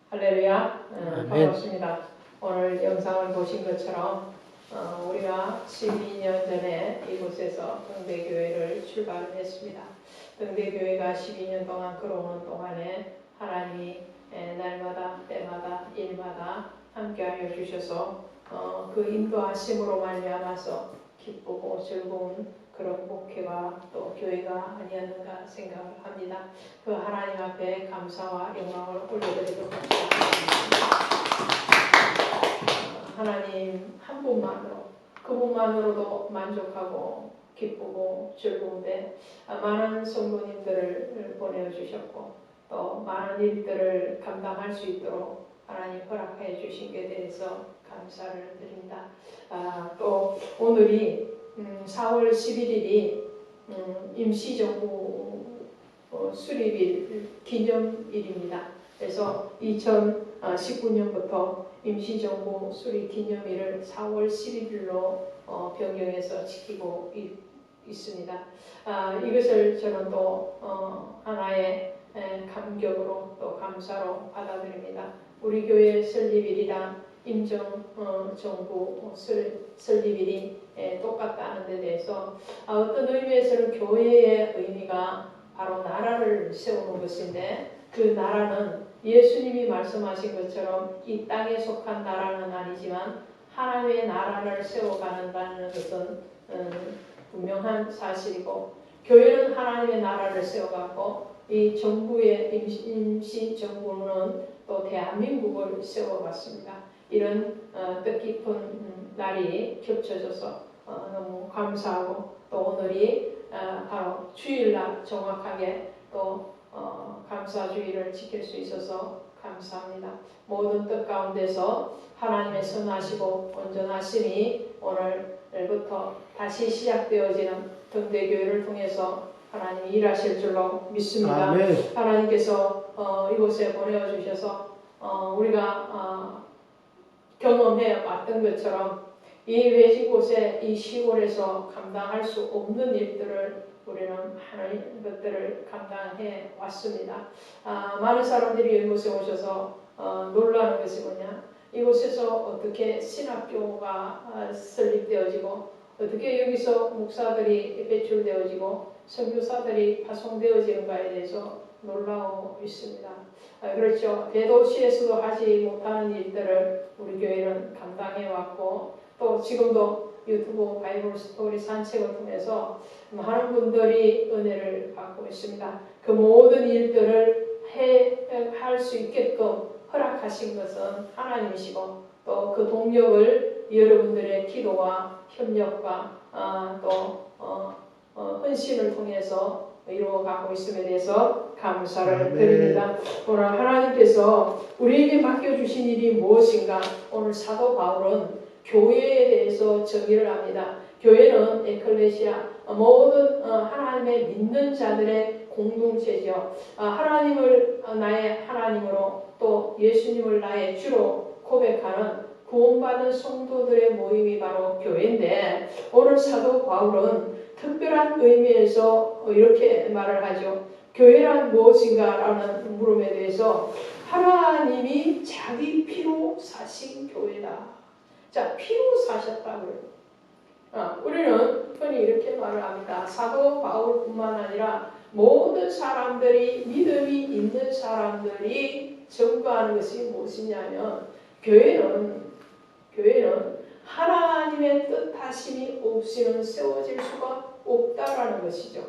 할렐루야. 아멘. 반갑습니다. 오늘 영상을 보신 것처럼 우리가 12년 전에 이곳에서 등대교회를 출발했습니다. 등대교회가 12년 동안 걸어오는 동안에 하나님이 날마다 때마다 일마다 함께하여 주셔서 그 인도하심으로 말미암아서 기쁘고 즐거운 그런 목회가 또 교회가 아니었는가 생각을 합니다. 그 하나님 앞에 감사와 영광을 올려드리도록 합니다. 하나님 한 분만으로 그분만으로도 만족하고 기쁘고 즐거운데 많은 성도님들을 보내주셨고 또 많은 일들을 감당할 수 있도록 하나님 허락해 주신 것에 대해서 감사를 드립니다. 또 오늘이 4월 11일이 임시정부 수립일 기념일입니다. 그래서 2019년부터 임시정부 수립 기념일을 4월 11일로 변경해서 지키고 있습니다. 이것을 저는 또 하나의 감격으로 또 감사로 받아들입니다. 우리 교회 설립일이랑 임정정부 설립일이 똑같다는 데 대해서 어떤 의미에서는 교회의 의미가 바로 나라를 세우는 것인데 그 나라는 예수님이 말씀하신 것처럼 이 땅에 속한 나라는 아니지만 하나님의 나라를 세워가는다는 것은 분명한 사실이고 교회는 하나님의 나라를 세워가고 이 정부의 임시정부는 또 대한민국을 세워갔습니다. 이런 뜻깊은 날이 겹쳐져서 너무 감사하고 또 오늘이 바로 주일날 정확하게 또 감사주의를 지킬 수 있어서 감사합니다. 모든 뜻 가운데서 하나님의 선하시고 온전하심이 오늘부터 다시 시작되어지는 등대교회를 통해서 하나님이 일하실 줄로 믿습니다. 아멘. 하나님께서 이곳에 보내주셔서 우리가 경험해 왔던 것처럼 이 외지 곳에 이 시골에서 감당할 수 없는 일들을 우리는 하나님 것들을 감당해 왔습니다. 많은 사람들이 이곳에 오셔서 놀라는 것이 뭐냐? 이곳에서 어떻게 신학교가 설립되어지고 어떻게 여기서 목사들이 배출되어지고 선교사들이 파송되어지는가에 대해서 놀라고 있습니다. 그렇죠. 대도시에서도 하지 못하는 일들을 우리 교회는 감당해 왔고 또 지금도 유튜브 바이블 스토리 산책을 통해서 많은 분들이 은혜를 받고 있습니다. 그 모든 일들을 할 수 있게끔 허락하신 것은 하나님이시고 또 그 동력을 여러분들의 기도와 협력과 또 헌신을 통해서 이루어가고 있음에 대해서 감사를 드립니다. 오늘 하나님께서 우리에게 맡겨주신 일이 무엇인가? 오늘 사도 바울은 교회에 대해서 정의를 합니다. 교회는 에클레시아 모든 하나님의 믿는 자들의 공동체죠. 하나님을 나의 하나님으로 또 예수님을 나의 주로 고백하는 구원받은 성도들의 모임이 바로 교회인데 오늘 사도 바울은 특별한 의미에서 이렇게 말을 하죠. 교회란 무엇인가? 라는 물음에 대해서 하나님이 자기 피로 사신 교회다. 자, 피로 사셨다고요. 우리는 흔히 이렇게 말을 합니다. 사도 바울뿐만 아니라 모든 사람들이 믿음이 있는 사람들이 전가하는 것이 무엇이냐면 교회는 하나님의 뜻하심이 없이는 세워질 수가 없다라는 것이죠.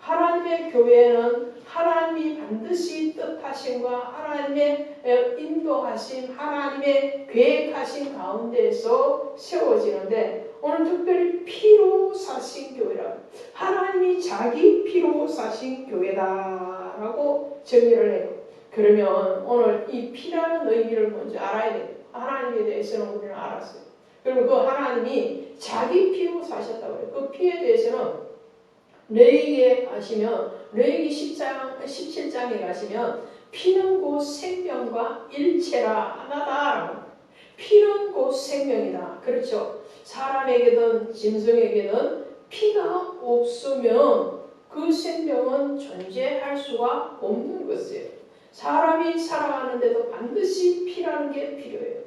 하나님의 교회는 하나님이 반드시 뜻하심과 하나님의 인도하심, 하나님의 계획하심 가운데서 세워지는데 오늘 특별히 피로 사신 교회라. 하나님이 자기 피로 사신 교회다라고 정의를 해요. 그러면 오늘 이 피라는 의미를 먼저 알아야 돼요. 하나님에 대해서는 우리는 알았어요. 그리고 그 하나님이 자기 피로 사셨다고 해요. 그 피에 대해서는 레위기에 가시면 레위기 17장에 가시면 피는 곧 생명과 일체라 하나다라고. 피는 곧 생명이다. 그렇죠. 사람에게든 짐승에게는 피가 없으면 그 생명은 존재할 수가 없는 것이에요. 사람이 살아가는데도 반드시 피라는 게 필요해요.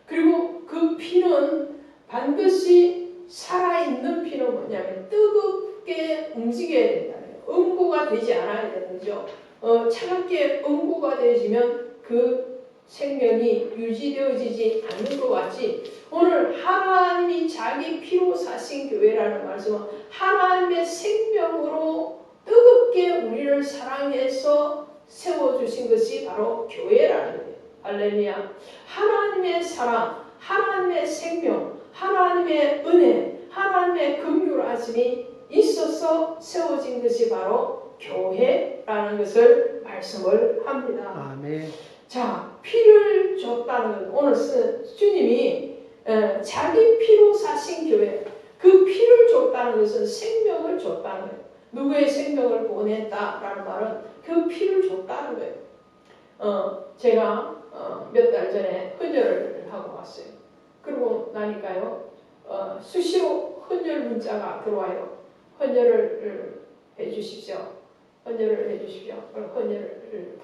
그리고 그 피는 반드시 살아있는 피는 뭐냐면 뜨겁게 움직여야 된다는 거예요. 응고가 되지 않아야 되는 거죠. 차갑게 응고가 되지면 그 생명이 유지되어지지 않는 것 같이 오늘 하나님이 자기 피로 사신 교회라는 말씀은 하나님의 생명으로 뜨겁게 우리를 사랑해서 세워주신 것이 바로 교회라는 거예요. 할렐루야. 하나님의 사랑, 하나님의 생명, 하나님의 은혜, 하나님의 긍휼하심이 있어서 세워진 것이 바로 교회라는 것을 말씀을 합니다. 아멘. 자, 피를 줬다는 것. 오늘 주님이 자기 피로 사신 교회, 그 피를 줬다는 것은 생명을 줬다는 거예요. 누구의 생명을 보냈다라는 말은 그 피를 줬다는 거예요. 제가 몇 달 전에 헌혈을 하고 왔어요. 그러고 나니까요, 수시로 헌혈 문자가 들어와요. 헌혈을 해주십시오. 헌혈을 해주십시오. 헌혈을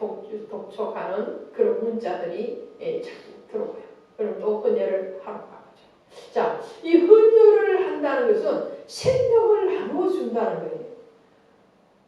독촉하는 그런 문자들이 자꾸 들어와요. 그럼 또 헌혈을 하러 가죠. 자, 이 헌혈을 한다는 것은 생명을 나누어준다는 거예요.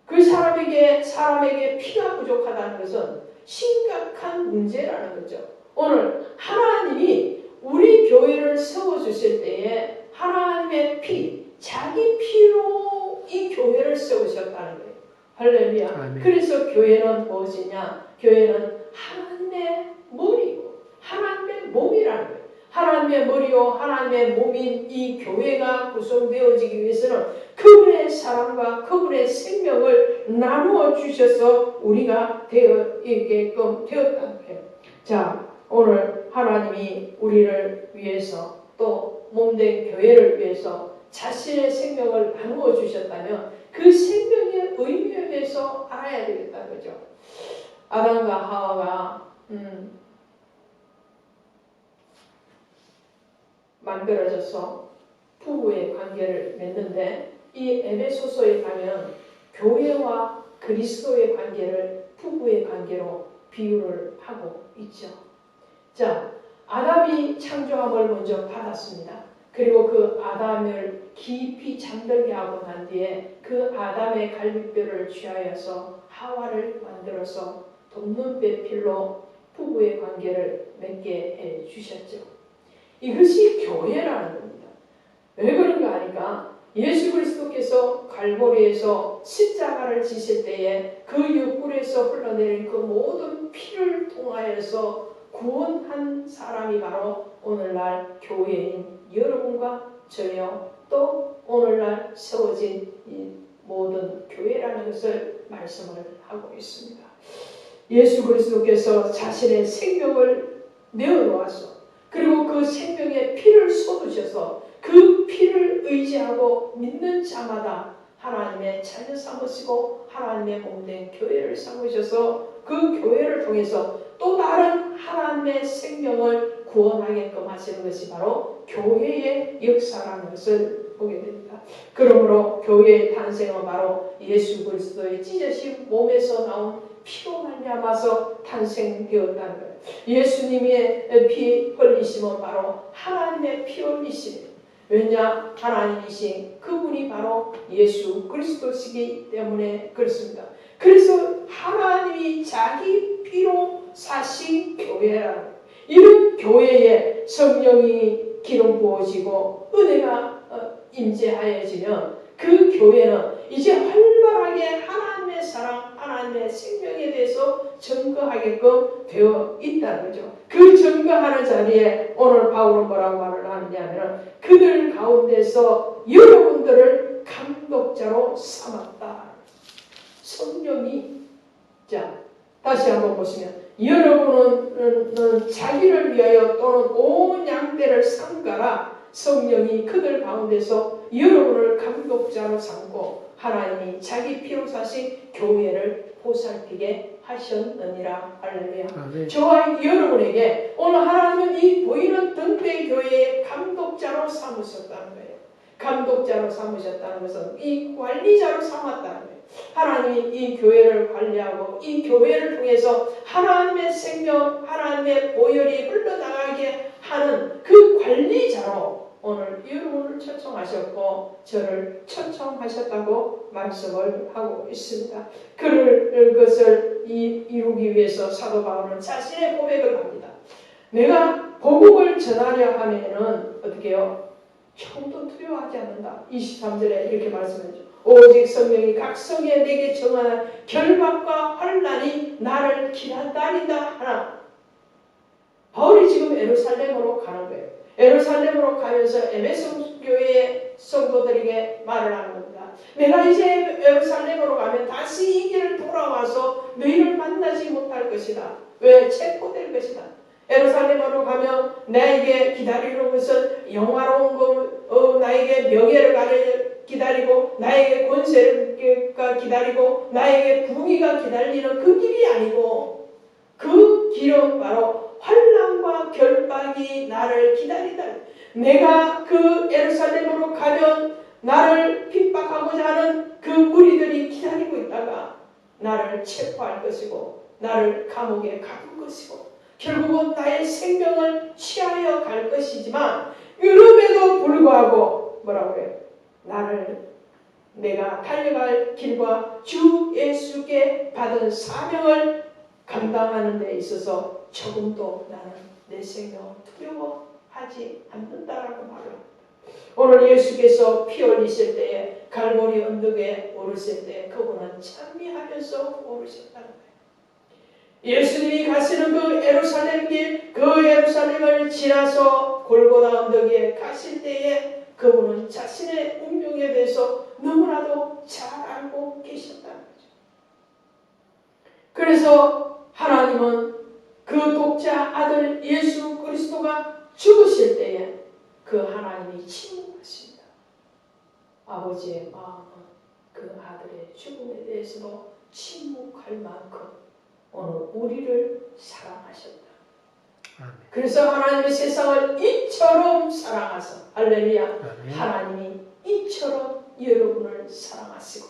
그 사람에게 피가 부족하다는 것은 심각한 문제라는 거죠. 오늘 하나님이 우리 교회를 세워주실 때에 하나님의 피, 자기 피로 이 교회를 세우셨다는 거예요. 할렐루야. 아멘. 그래서 교회는 무엇이냐? 교회는 하나님의 머리고 하나님의 몸이라는 거예요. 하나님의 머리요 하나님의 몸인 이 교회가 구성되어지기 위해서는 그분의 사랑과 그분의 생명을 나누어 주셔서 우리가 되어 있게끔 되었다는 거예요. 자, 오늘 하나님이 우리를 위해서 또 몸된 교회를 위해서 자신의 생명을 나누어 주셨다면 그 생명의 의미에 대해서 알아야 되겠다는 거죠. 아담과 하와가 만들어져서 부부의 관계를 맺는데 이 에베소서에 가면 교회와 그리스도의 관계를 부부의 관계로 비유를 하고 있죠. 자, 아담이 창조함을 먼저 받았습니다. 그리고 그 아담을 깊이 잠들게 하고 난 뒤에 그 아담의 갈비뼈를 취하여서 하와를 만들어서 돕는 배필로 부부의 관계를 맺게 해 주셨죠. 이것이 교회라는 겁니다. 왜 그런가 하니까 예수 그리스도께서 갈보리에서 십자가를 지실 때에 그 옆구리에서 흘러내린 그 모든 피를 통하여서 구원한 사람이 바로 오늘날 교회인 여러분과 저요, 또 오늘날 세워진 이 모든 교회라는 것을 말씀을 하고 있습니다. 예수 그리스도께서 자신의 생명을 내어놓아서 그리고 그 생명의 피를 쏟으셔서 그 피를 의지하고 믿는 자마다 하나님의 자녀 삼으시고 하나님의 몸된 교회를 삼으셔서 그 교회를 통해서 또 다른 하나님의 생명을 구원하게끔 하시는 것이 바로 교회의 역사라는 것을 보게 됩니다. 그러므로 교회의 탄생은 바로 예수 그리스도의 찢어진 몸에서 나온 피로 말미암아서 탄생되었다는 거예요. 예수님의 피 흘리심은 바로 하나님의 피 흘리심이에요. 왜냐? 하나님이신 그분이 바로 예수 그리스도시기 때문에 그렇습니다. 그래서 하나님이 자기 피로 사신 교회라는 이런 교회에 성령이 기름 부어지고 은혜가 임재하여지면 그 교회는 이제 활발하게 하나님의 사랑, 하나님의 생명에 대해서 증거하게끔 되어 있다는 거죠. 그 증거하는 자리에 오늘 바울은 뭐라고 말을 하느냐면 그들 가운데서 여러분들을 감독자로 삼았다. 성령이 자 다시 한번 보시면 여러분은 자기를 위하여 또는 온 양떼를 삼가라. 성령이 그들 가운데서 여러분을 감독자로 삼고 하나님이 자기 피로 사신 교회를 보살피게 하셨느니라. 할렐루야. 아멘. 저와 여러분에게 오늘 하나님은 이 보이는 등대 교회의 감독자로 삼으셨다는 거예요. 감독자로 삼으셨다는 것은 이 관리자로 삼았다는 거예요. 하나님이 이 교회를 관리하고 이 교회를 통해서 하나님의 생명, 하나님의 보혈이 흘러나가게 하는 그 관리자로 오늘 여러분을 초청하셨고 저를 초청하셨다고 말씀을 하고 있습니다. 그것을 이루기 위해서 사도 바울은 자신의 고백을 합니다. 내가 복음을 전하려 하면은 어떻게 해요? 조금도 두려워하지 않는다. 23절에 이렇게 말씀해줘. 오직 성령이 각 성에 내게 정하는 결박과 환난이 나를 기다린다 하나. 바울이 지금 예루살렘으로 가는 거예요. 예루살렘으로 가면서 에베소 교회의 성도들에게 말을 하는 겁니다. 내가 이제 예루살렘으로 가면 다시 이 길을 돌아와서 너희를 만나지 못할 것이다. 왜? 체포될 것이다. 예루살렘으로 가면 나에게 기다리는 것은 영화로운 것, 나에게 명예를 기다리고 나에게 권세가 기다리고 나에게 부귀가 기다리는 그 길이 아니고 그 길은 바로 환난과 결박이 나를 기다리다. 내가 그 예루살렘으로 가면 나를 핍박하고자 하는 그 무리들이 기다리고 있다가 나를 체포할 것이고 나를 감옥에 가둘 것이고 결국은 나의 생명을 취하여 갈 것이지만 그럼에도 불구하고 뭐라고 해요? 내가 달려갈 길과 주 예수께 받은 사명을 감당하는 데 있어서 조금도 나는 내 생명을 두려워하지 않는다라고 말을 합니다. 오늘 예수께서 피 흘리실 때에 갈보리 언덕에 오르실 때 그분은 찬미하면서 오르셨다는 거예요. 예수님이 가시는 그 예루살렘 길, 그 예루살렘을 지나서 골고다 언덕에 가실 때에 그분은 자신의 운명에 대해서 너무나도 잘 알고 계셨다는 거죠. 그래서 하나님은 그 독자 아들 예수 그리스도가 죽으실 때에 그 하나님이 침묵하십니다. 아버지의 마음은 그 아들의 죽음에 대해서도 침묵할 만큼 오늘 우리를 사랑하셨다. 아멘. 그래서 하나님이 세상을 이처럼 사랑하사 할렐루야. 아멘. 하나님이 이처럼 여러분을 사랑하시고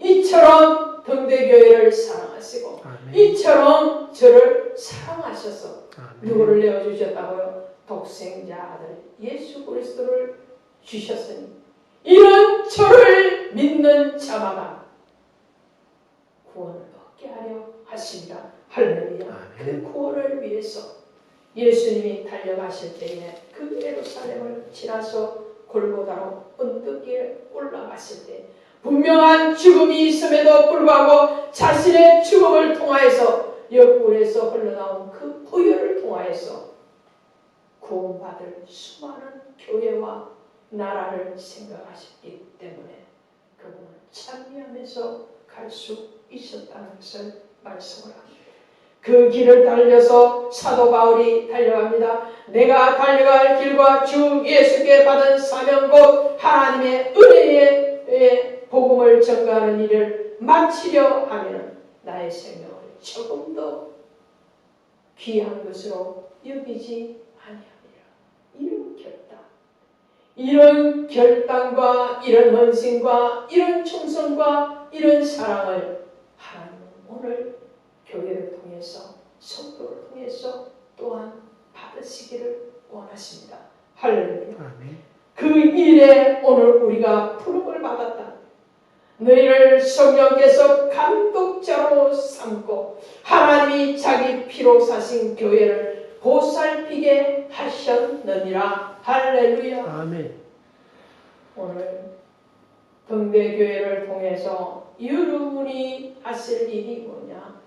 이처럼 등대교회를 사랑하시고 아멘. 이처럼 저를 사랑하셔서 아멘. 누구를 내어주셨다고요? 독생자 아들 예수 그리스도를 주셨으니 이런 저를 믿는 자마다 구원을 얻게 하려 하십니다. 할렐루야. 그 구원을 위해서 예수님이 달려가실 때에 그 예루살렘을 지나서 골고다로 언덕에 올라갔을 때 분명한 죽음이 있음에도 불구하고 자신의 죽음을 통하여서 옆구리에서 흘러나온 그 보혈을 통하여서 구원받을 수많은 교회와 나라를 생각하셨기 때문에 그분은 찬미하면서 갈 수 있었다는 것을 말씀을 합니다. 그 길을 달려서 사도 바울이 달려갑니다. 내가 달려갈 길과 주 예수께 받은 사명 곧 하나님의 은혜의 복음을 전가하는 일을 마치려 하면 나의 생명을 조금 더 귀한 것으로 여기지 아니하리라. 이런 결단과 이런 헌신과 이런 충성과 이런 사랑을 하나님은 오늘 교회를 통해서 성도를 통해서 또한 받으시기를 원하십니다. 할렐루야. 그 일에 오늘 우리가 부름을 받았다. 너희를 성령께서 감독자로 삼고 하나님이 자기 피로 사신 교회를 보살피게 하셨느니라. 할렐루야. 아멘. 오늘 등대교회를 통해서 여러분이 하실 일이 뭐냐?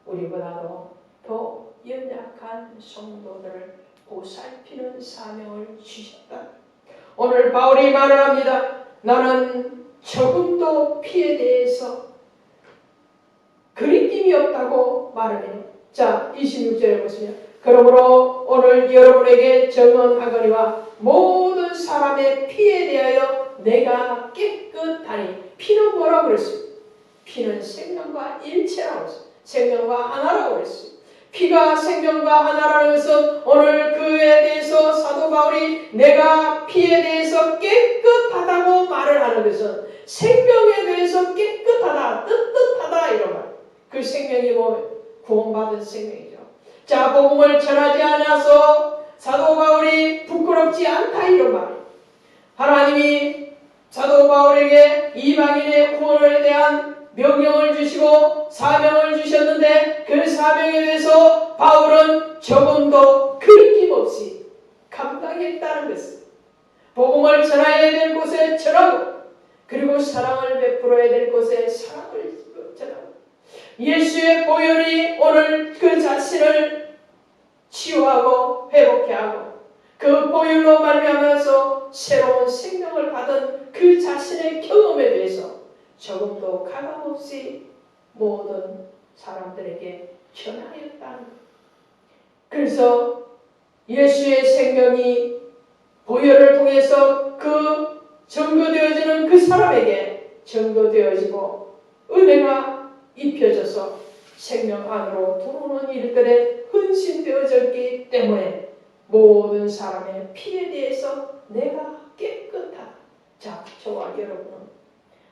우리보다도 더 연약한 성도들을 보살피는 사명을 주셨다. 오늘 바울이 말을 합니다. 나는 조금도 피에 대해서 그리낌이 없다고 말을 해요. 자, 26절에 보시면 그러므로 오늘 여러분에게 정언하거니와 모든 사람의 피에 대하여 내가 깨끗하니. 피는 뭐라고 그랬어요? 피는 생명과 일체라고 했어요. 생명과 하나라고 그랬어요. 피가 생명과 하나라는 것은 오늘 그에 대해서 사도 바울이 내가 피에 대해서 깨끗하다고 말을 하는 것은 생명에 대해서 깨끗하다, 떳떳하다 이런 말. 그 생명이 뭐 구원받은 생명이죠. 자, 복음을 전하지 않아서 사도 바울이 부끄럽지 않다 이런 말. 하나님이 사도 바울에게 이방인의 구원에 대한 명령을 주시고 사명을 주셨는데 그 사명에 대해서 바울은 조금도 거리낌없이 감당했다는 것을 복음을 전해야 될 곳에 전하고 그리고 사랑을 베풀어야 될 곳에 사랑을 전하고 예수의 보혈이 오늘 그 자신을 치유하고 회복케 하고 그 보혈로 말미암아서 새로운 생명을 받은 그 자신의 경험에 대해서 조금도 가감없이 모든 사람들에게 전하였다는 것. 그래서 예수의 생명이 보혈을 통해서 그 증거되어지는 그 사람에게 증거되어지고 은혜가 입혀져서 생명 안으로 들어오는 일들에 헌신되어졌기 때문에 모든 사람의 피에 대해서 내가 깨끗하다. 자, 저와 여러분은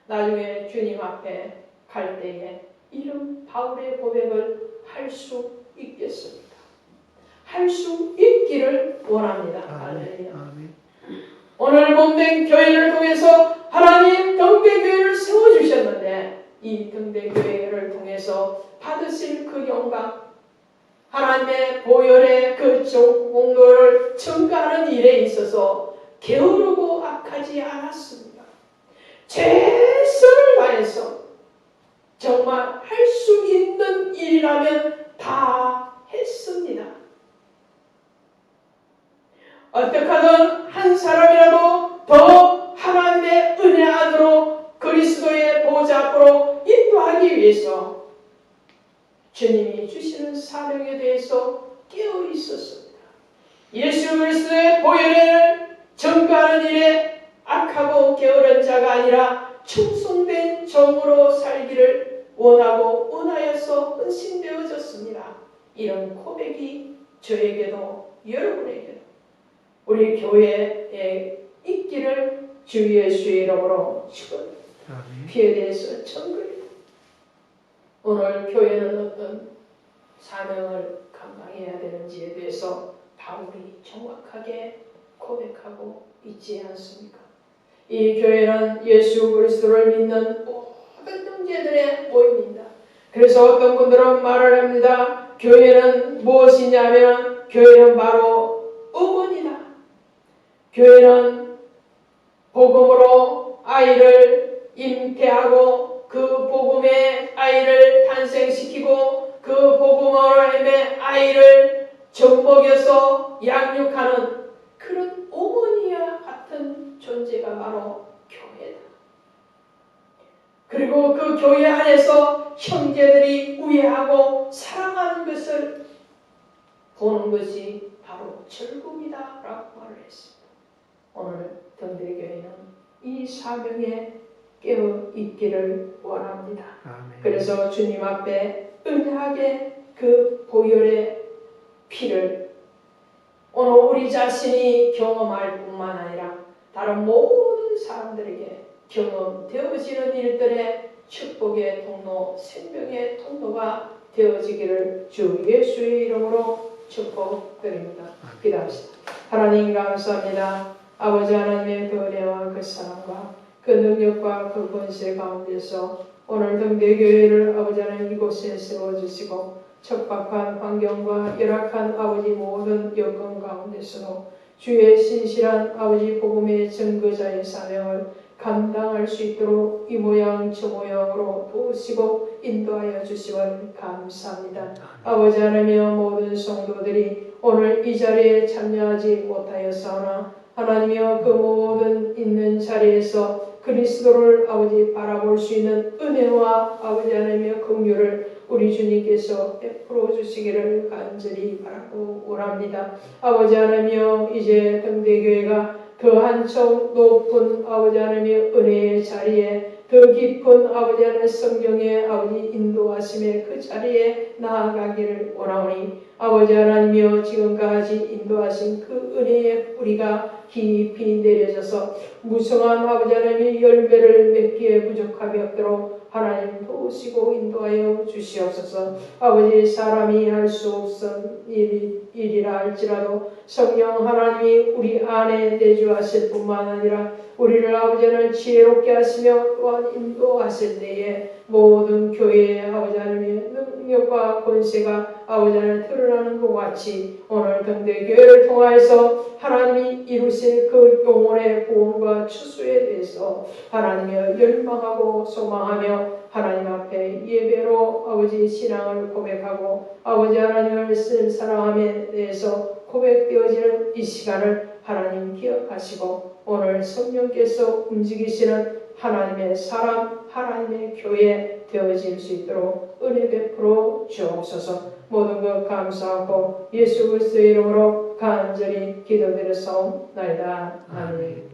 나중에 주님 앞에 갈 때에 이런 바울의 고백을 할 수 있겠습니까? 할 수 있기를 원합니다. 할렐루야. 오늘 몸된 교회를 통해서 하나님 등대교회를 세워주셨는데 이 등대교회를 통해서 받으실 그 영광 하나님의 보혈의 그 공로를 증가하는 일에 있어서 게으르고 악하지 않았습니다. 최선을 다해서 정말 할 수 있는 일이라면 다 했습니다. 어떻게 하든 한 사람이라도 더 하나님의 은혜 안으로 그리스도의 보좌 앞으로 인도하기 위해서 주님이 주시는 사명에 대해서 깨어 있었습니다. 예수 그리스도의 보혈을 증거하는 일에 악하고 게으른 자가 아니라 충성된 종으로 살기를 원하고 원하여서 헌신되어졌습니다. 이런 고백이 저에게도 여러분에게도 우리 교회에 있기를 주 예수의 이름으로 축원합니다. 피에 대해서 증거합니다. 오늘 교회는 어떤 사명을 감당해야 되는지에 대해서 바울이 정확하게 고백하고 있지 않습니까? 이 교회는 예수 그리스도를 믿는 모든 형제들의 모임입니다. 그래서 어떤 분들은 말을 합니다. 교회는 무엇이냐면 교회는 바로 어머니다. 교회는 복음으로 아이를 잉태하고 그 복음의 아이를 탄생시키고 그 복음으로 인해 아이를 젖먹여서 양육하는 그런 어머니와 같은 존재가 바로 교회다. 그리고 그 교회 안에서 형제들이 우애하고 사랑하는 것을 보는 것이 바로 즐거움이다 라고 말을 했습니다. 오늘 등대교회는 이 사명에 깨어 있기를 원합니다. 아멘. 그래서 주님 앞에 은하게 그 보혈의 피를 오늘 우리 자신이 경험할 뿐만 아니라 다른 모든 사람들에게 경험되어지는 일들의 축복의 통로, 생명의 통로가 되어지기를 주 예수의 이름으로 축복드립니다. 기도합시다. 하나님 감사합니다. 아버지 하나님의 그 은혜와 그 사랑과 그 능력과 그 권세 가운데서 오늘 등대교회를 아버지 하나님 이곳에 세워주시고 척박한 환경과 열악한 아버지 모든 여건 가운데서도 주의 신실한 아버지 복음의 증거자의 사명을 감당할 수 있도록 이 모양 저 모양으로 도우시고 인도하여 주시면 감사합니다. 아버지 하나님의 모든 성도들이 오늘 이 자리에 참여하지 못하였사오나 하나님이여 그 모든 있는 자리에서 그리스도를 아버지 바라볼 수 있는 은혜와 아버지 하나님의 긍휼을 우리 주님께서 베풀어 주시기를 간절히 바라고 원합니다. 아버지 하나님이여 이제 등대교회가 그 한층 높은 아버지 하나님의 은혜의 자리에 더 깊은 아버지 하나님 성경의 아버지 인도하심의 그 자리에 나아가기를 원하오니 아버지 하나님이여 지금까지 인도하신 그 은혜의 뿌리가 깊이 내려져서 무성한 아버지 하나님의 열매를 맺기에 부족함이 없도록 하나님 도우시고 인도하여 주시옵소서. 아버지 사람이 할 수 없은 일이라 할지라도 성령 하나님이 우리 안에 내주하실 뿐만 아니라 우리를 아버지 하나님 지혜롭게 하시며 또한 인도하실 때에 모든 교회의 아버지 하나님의 능력과 권세가 아버지 하나님 드러나는 것 같이 오늘 등대교회를 통하여서 하나님이 이루실 그 영혼의 구원과 추수에 대해서 하나님의 열망하고 소망하며 하나님 앞에 예배로 아버지 신앙을 고백하고 아버지 하나님을 사랑함에 대해서 고백되어지는 이 시간을 하나님 기억하시고 오늘 성령께서 움직이시는 하나님의 사람, 하나님의 교회 되어질 수 있도록 은혜 베풀어 주옵소서. 모든 것 감사하고 예수 그리스도의 이름으로 간절히 기도드렸사옵나이다. 아멘.